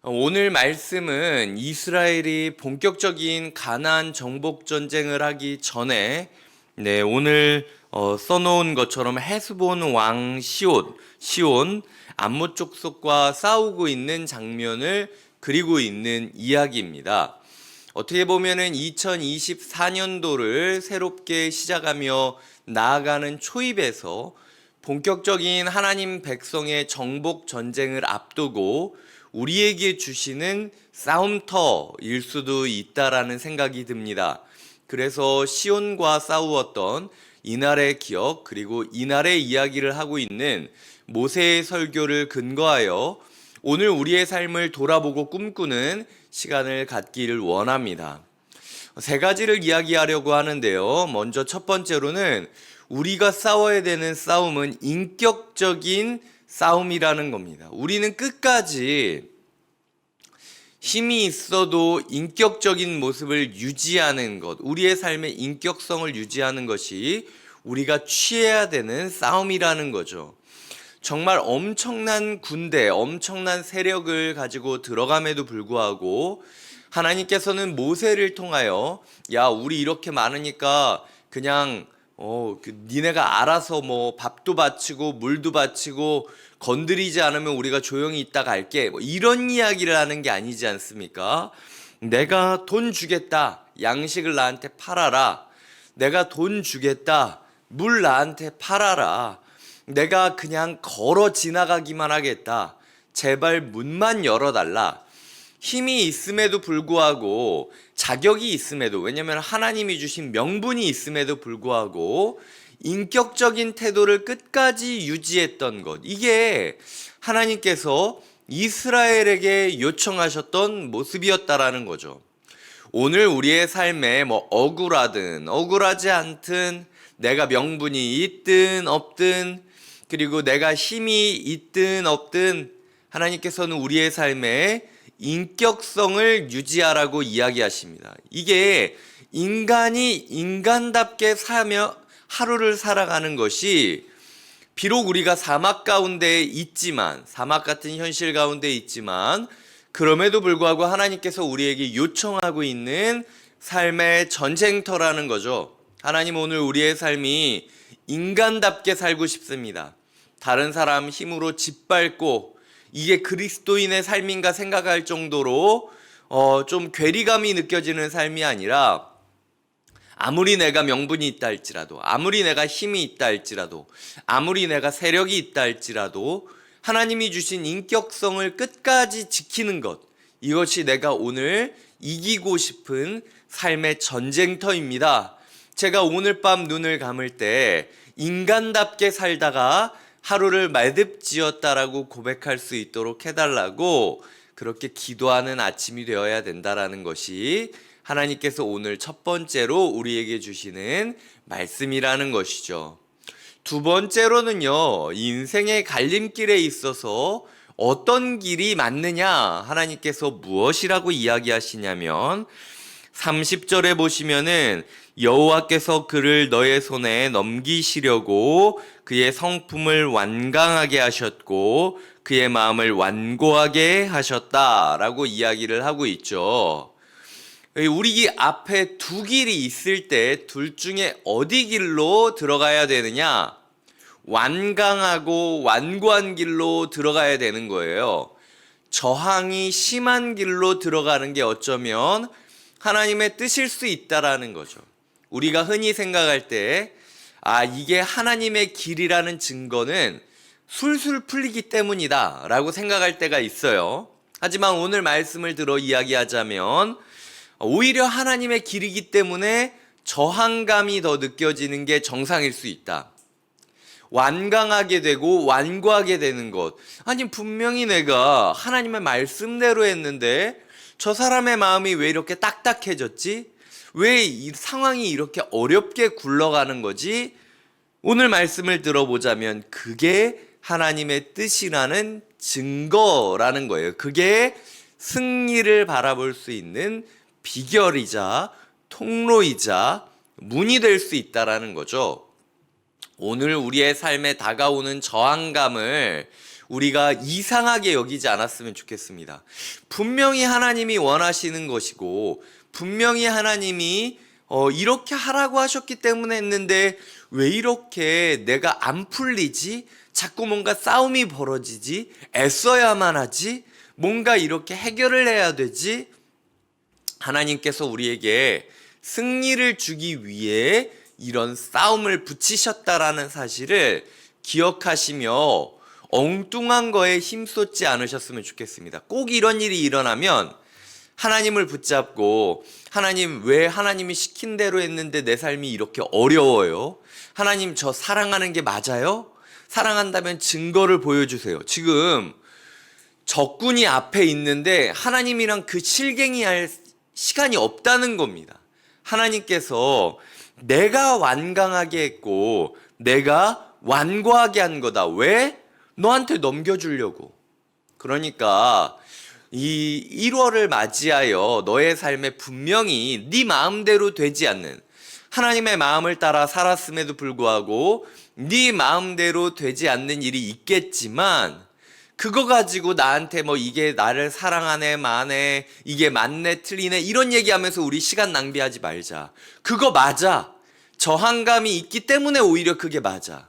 오늘 말씀은 이스라엘이 본격적인 가나안 정복 전쟁을 하기 전에 오늘 써놓은 것처럼 헤스본 왕 시온 암몬 족속과 싸우고 있는 장면을 그리고 있는 이야기입니다. 어떻게 보면은 2024년도를 새롭게 시작하며 나아가는 초입에서 본격적인 하나님 백성의 정복 전쟁을 앞두고 우리에게 주시는 싸움터일 수도 있다라는 생각이 듭니다. 그래서 시온과 싸우었던 이날의 기억 그리고 이날의 이야기를 하고 있는 모세의 설교를 근거하여 오늘 우리의 삶을 돌아보고 꿈꾸는 시간을 갖기를 원합니다. 세 가지를 이야기하려고 하는데요. 먼저 첫 번째로는 우리가 싸워야 되는 싸움은 인격적인 싸움이라는 겁니다. 우리는 끝까지 힘이 있어도 인격적인 모습을 유지하는 것, 우리의 삶의 인격성을 유지하는 것이 우리가 취해야 되는 싸움이라는 거죠. 정말 엄청난 군대, 엄청난 세력을 가지고 들어감에도 불구하고 하나님께서는 모세를 통하여 우리 이렇게 많으니까 그냥 니네가 알아서 밥도 바치고 물도 바치고 건드리지 않으면 우리가 조용히 있다 갈게 이런 이야기를 하는 게 아니지 않습니까? 내가 돈 주겠다, 양식을 나한테 팔아라. 내가 돈 주겠다, 물 나한테 팔아라. 내가 그냥 걸어 지나가기만 하겠다, 제발 문만 열어달라. 힘이 있음에도 불구하고, 자격이 있음에도, 왜냐하면 하나님이 주신 명분이 있음에도 불구하고 인격적인 태도를 끝까지 유지했던 것, 이게 하나님께서 이스라엘에게 요청하셨던 모습이었다라는 거죠. 오늘 우리의 삶에 억울하든 억울하지 않든, 내가 명분이 있든 없든, 그리고 내가 힘이 있든 없든, 하나님께서는 우리의 삶에 인격성을 유지하라고 이야기하십니다. 이게 인간이 인간답게 하루를 살아가는 것이, 비록 우리가 사막 가운데 있지만, 사막 같은 현실 가운데 있지만, 그럼에도 불구하고 하나님께서 우리에게 요청하고 있는 삶의 전쟁터라는 거죠. 하나님, 오늘 우리의 삶이 인간답게 살고 싶습니다. 다른 사람 힘으로 짓밟고 이게 그리스도인의 삶인가 생각할 정도로 좀 괴리감이 느껴지는 삶이 아니라, 아무리 내가 명분이 있다 할지라도, 아무리 내가 힘이 있다 할지라도, 아무리 내가 세력이 있다 할지라도 하나님이 주신 인격성을 끝까지 지키는 것, 이것이 내가 오늘 이기고 싶은 삶의 전쟁터입니다. 제가 오늘 밤 눈을 감을 때 인간답게 살다가 하루를 매듭지었다라고 고백할 수 있도록 해달라고 그렇게 기도하는 아침이 되어야 된다라는 것이 하나님께서 오늘 첫 번째로 우리에게 주시는 말씀이라는 것이죠. 두 번째로는요, 인생의 갈림길에 있어서 어떤 길이 맞느냐, 하나님께서 무엇이라고 이야기하시냐면 30절에 보시면은 여호와께서 그를 너의 손에 넘기시려고 그의 성품을 완강하게 하셨고 그의 마음을 완고하게 하셨다라고 이야기를 하고 있죠. 우리 앞에 두 길이 있을 때 둘 중에 어디 길로 들어가야 되느냐? 완강하고 완고한 길로 들어가야 되는 거예요. 저항이 심한 길로 들어가는 게 어쩌면 하나님의 뜻일 수 있다라는 거죠. 우리가 흔히 생각할 때 이게 하나님의 길이라는 증거는 술술 풀리기 때문이다 라고 생각할 때가 있어요. 하지만 오늘 말씀을 들어 이야기하자면 오히려 하나님의 길이기 때문에 저항감이 더 느껴지는 게 정상일 수 있다. 완강하게 되고 완고하게 되는 것, 아니 분명히 내가 하나님의 말씀대로 했는데 저 사람의 마음이 왜 이렇게 딱딱해졌지? 왜 이 상황이 이렇게 어렵게 굴러가는 거지? 오늘 말씀을 들어보자면 그게 하나님의 뜻이라는 증거라는 거예요. 그게 승리를 바라볼 수 있는 비결이자 통로이자 문이 될 수 있다라는 거죠. 오늘 우리의 삶에 다가오는 저항감을 우리가 이상하게 여기지 않았으면 좋겠습니다. 분명히 하나님이 원하시는 것이고 분명히 하나님이 이렇게 하라고 하셨기 때문에 했는데 왜 이렇게 내가 안 풀리지? 자꾸 뭔가 싸움이 벌어지지? 애써야만 하지? 뭔가 이렇게 해결을 해야 되지? 하나님께서 우리에게 승리를 주기 위해 이런 싸움을 붙이셨다라는 사실을 기억하시며 엉뚱한 거에 힘쏟지 않으셨으면 좋겠습니다. 꼭 이런 일이 일어나면 하나님을 붙잡고 하나님 왜 하나님이 시킨 대로 했는데 내 삶이 이렇게 어려워요? 하나님 저 사랑하는 게 맞아요? 사랑한다면 증거를 보여주세요. 지금 적군이 앞에 있는데 하나님이랑 그 실갱이할 시간이 없다는 겁니다. 하나님께서 내가 완강하게 했고 내가 완고하게 한 거다. 왜? 너한테 넘겨주려고. 그러니까 이 1월을 맞이하여 너의 삶에 분명히 네 마음대로 되지 않는, 하나님의 마음을 따라 살았음에도 불구하고 네 마음대로 되지 않는 일이 있겠지만 그거 가지고 나한테 뭐 이게 나를 사랑하네 마네 이게 맞네 틀리네 이런 얘기하면서 우리 시간 낭비하지 말자. 그거 맞아. 저항감이 있기 때문에 오히려 그게 맞아.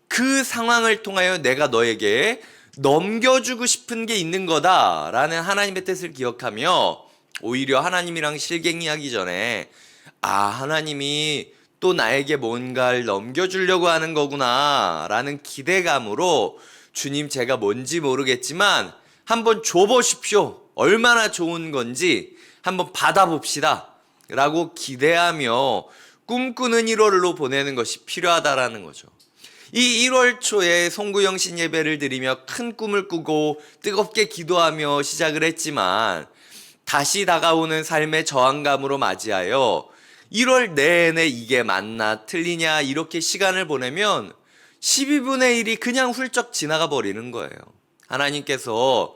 그 상황을 통하여 내가 너에게 넘겨주고 싶은 게 있는 거다라는 하나님의 뜻을 기억하며 오히려 하나님이랑 실갱이하기 전에 하나님이 또 나에게 뭔가를 넘겨주려고 하는 거구나 라는 기대감으로 주님 제가 뭔지 모르겠지만 한번 줘보십시오. 얼마나 좋은 건지 한번 받아봅시다 라고 기대하며 꿈꾸는 1월로 보내는 것이 필요하다라는 거죠. 이 1월 초에 송구영신 예배를 드리며 큰 꿈을 꾸고 뜨겁게 기도하며 시작을 했지만 다시 다가오는 삶의 저항감으로 맞이하여 1월 내내 이게 맞나 틀리냐 이렇게 시간을 보내면 12분의 1이 그냥 훌쩍 지나가 버리는 거예요. 하나님께서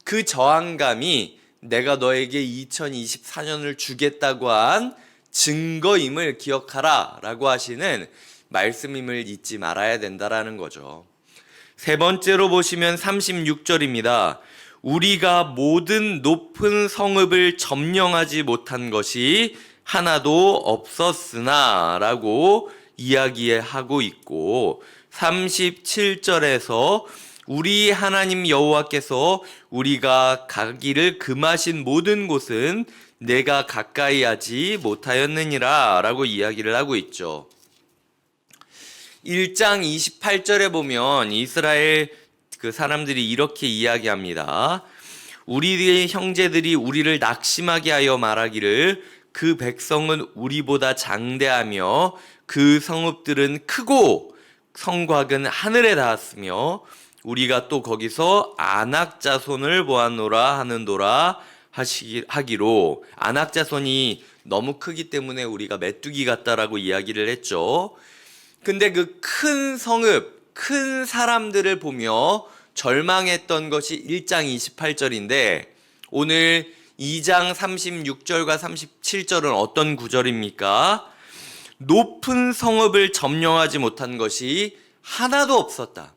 그 저항감이 내가 너에게 2024년을 주겠다고 한 증거임을 기억하라 라고 하시는 말씀임을 잊지 말아야 된다라는 거죠. 세 번째로 보시면 36절입니다. 우리가 모든 높은 성읍을 점령하지 못한 것이 하나도 없었으나 라고 이야기하고 있고 37절에서 우리 하나님 여호와께서 우리가 가기를 금하신 모든 곳은 내가 가까이 하지 못하였느니라 라고 이야기를 하고 있죠. 1장 28절에 보면 이스라엘 그 사람들이 이렇게 이야기합니다. 우리의 형제들이 우리를 낙심하게 하여 말하기를 그 백성은 우리보다 장대하며 그 성읍들은 크고 성곽은 하늘에 닿았으며 우리가 또 거기서 아낙 자손을 보았노라 하는도라 하기로, 아낙 자손이 너무 크기 때문에 우리가 메뚜기 같다라고 이야기를 했죠. 근데 그 큰 성읍, 큰 사람들을 보며 절망했던 것이 1장 28절인데 오늘 2장 36절과 37절은 어떤 구절입니까? 높은 성읍을 점령하지 못한 것이 하나도 없었다.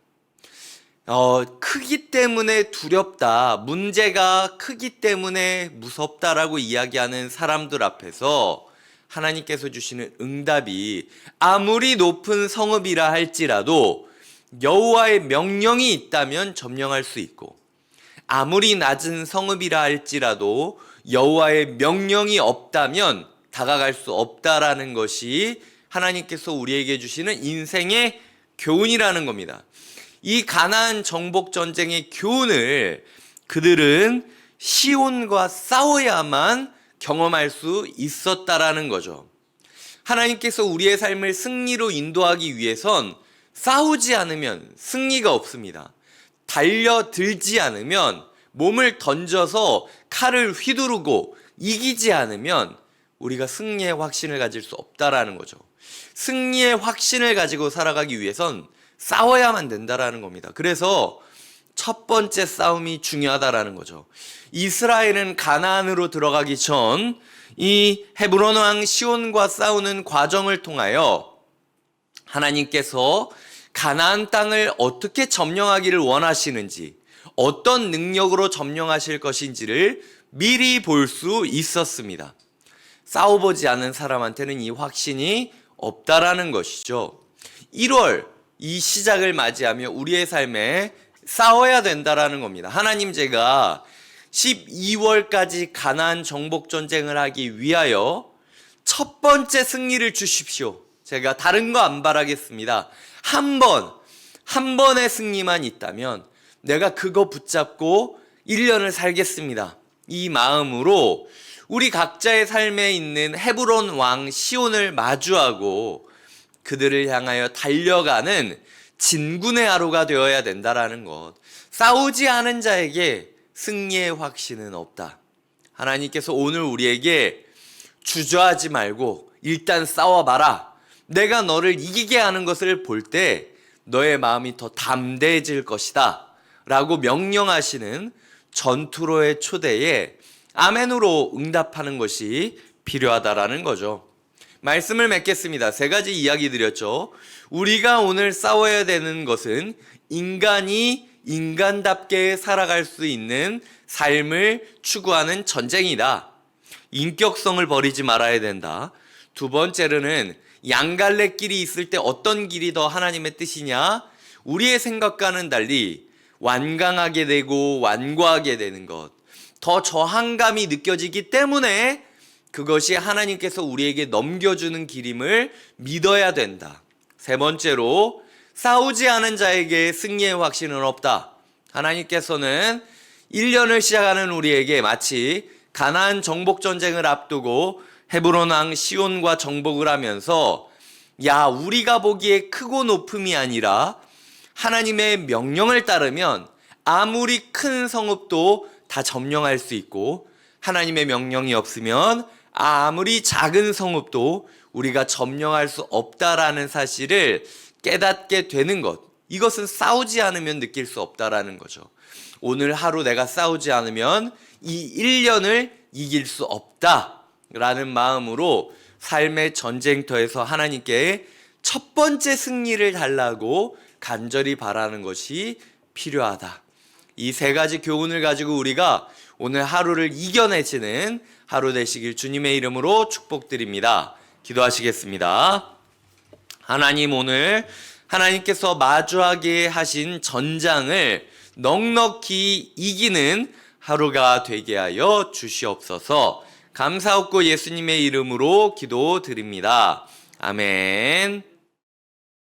크기 때문에 두렵다, 문제가 크기 때문에 무섭다라고 이야기하는 사람들 앞에서 하나님께서 주시는 응답이 아무리 높은 성읍이라 할지라도 여호와의 명령이 있다면 점령할 수 있고 아무리 낮은 성읍이라 할지라도 여호와의 명령이 없다면 다가갈 수 없다라는 것이 하나님께서 우리에게 주시는 인생의 교훈이라는 겁니다. 이 가나안 정복 전쟁의 교훈을 그들은 시온과 싸워야만 경험할 수 있었다라는 거죠. 하나님께서 우리의 삶을 승리로 인도하기 위해선 싸우지 않으면 승리가 없습니다. 달려들지 않으면, 몸을 던져서 칼을 휘두르고 이기지 않으면 우리가 승리의 확신을 가질 수 없다라는 거죠. 승리의 확신을 가지고 살아가기 위해선 싸워야만 된다라는 겁니다. 그래서 첫 번째 싸움이 중요하다라는 거죠. 이스라엘은 가나안으로 들어가기 전 이 헤브론 왕 시온과 싸우는 과정을 통하여 하나님께서 가나안 땅을 어떻게 점령하기를 원하시는지, 어떤 능력으로 점령하실 것인지를 미리 볼 수 있었습니다. 싸워보지 않은 사람한테는 이 확신이 없다라는 것이죠. 1월 이 시작을 맞이하며 우리의 삶에 싸워야 된다라는 겁니다. 하나님, 제가 12월까지 가나안 정복 전쟁을 하기 위하여 첫 번째 승리를 주십시오. 제가 다른 거 안 바라겠습니다. 한 번의 승리만 있다면 내가 그거 붙잡고 1년을 살겠습니다. 이 마음으로 우리 각자의 삶에 있는 헤브론 왕 시온을 마주하고 그들을 향하여 달려가는 진군의 하루가 되어야 된다라는 것. 싸우지 않은 자에게 승리의 확신은 없다. 하나님께서 오늘 우리에게 주저하지 말고 일단 싸워봐라. 내가 너를 이기게 하는 것을 볼 때 너의 마음이 더 담대해질 것이다 라고 명령하시는 전투로의 초대에 아멘으로 응답하는 것이 필요하다라는 거죠. 말씀을 맺겠습니다. 3가지 이야기 드렸죠. 우리가 오늘 싸워야 되는 것은 인간이 인간답게 살아갈 수 있는 삶을 추구하는 전쟁이다. 인격성을 버리지 말아야 된다. 2번째로는 양갈래길이 있을 때 어떤 길이 더 하나님의 뜻이냐? 우리의 생각과는 달리 완강하게 되고 완고하게 되는 것, 더 저항감이 느껴지기 때문에 그것이 하나님께서 우리에게 넘겨주는 길임을 믿어야 된다. 3번째로 싸우지 않은 자에게 승리의 확신은 없다. 하나님께서는 1년을 시작하는 우리에게 마치 가나안 정복 전쟁을 앞두고 헤브론 왕 시온과 정복을 하면서 우리가 보기에 크고 높음이 아니라 하나님의 명령을 따르면 아무리 큰 성읍도 다 점령할 수 있고, 하나님의 명령이 없으면 아무리 작은 성읍도 우리가 점령할 수 없다라는 사실을 깨닫게 되는 것. 이것은 싸우지 않으면 느낄 수 없다라는 거죠. 오늘 하루 내가 싸우지 않으면 이 1년을 이길 수 없다라는 마음으로 삶의 전쟁터에서 하나님께 첫 번째 승리를 달라고 간절히 바라는 것이 필요하다. 이 3가지 교훈을 가지고 우리가 오늘 하루를 이겨내지는 하루 되시길 주님의 이름으로 축복드립니다. 기도하시겠습니다. 하나님, 오늘 하나님께서 마주하게 하신 전장을 넉넉히 이기는 하루가 되게 하여 주시옵소서. 감사없고 예수님의 이름으로 기도드립니다. 아멘.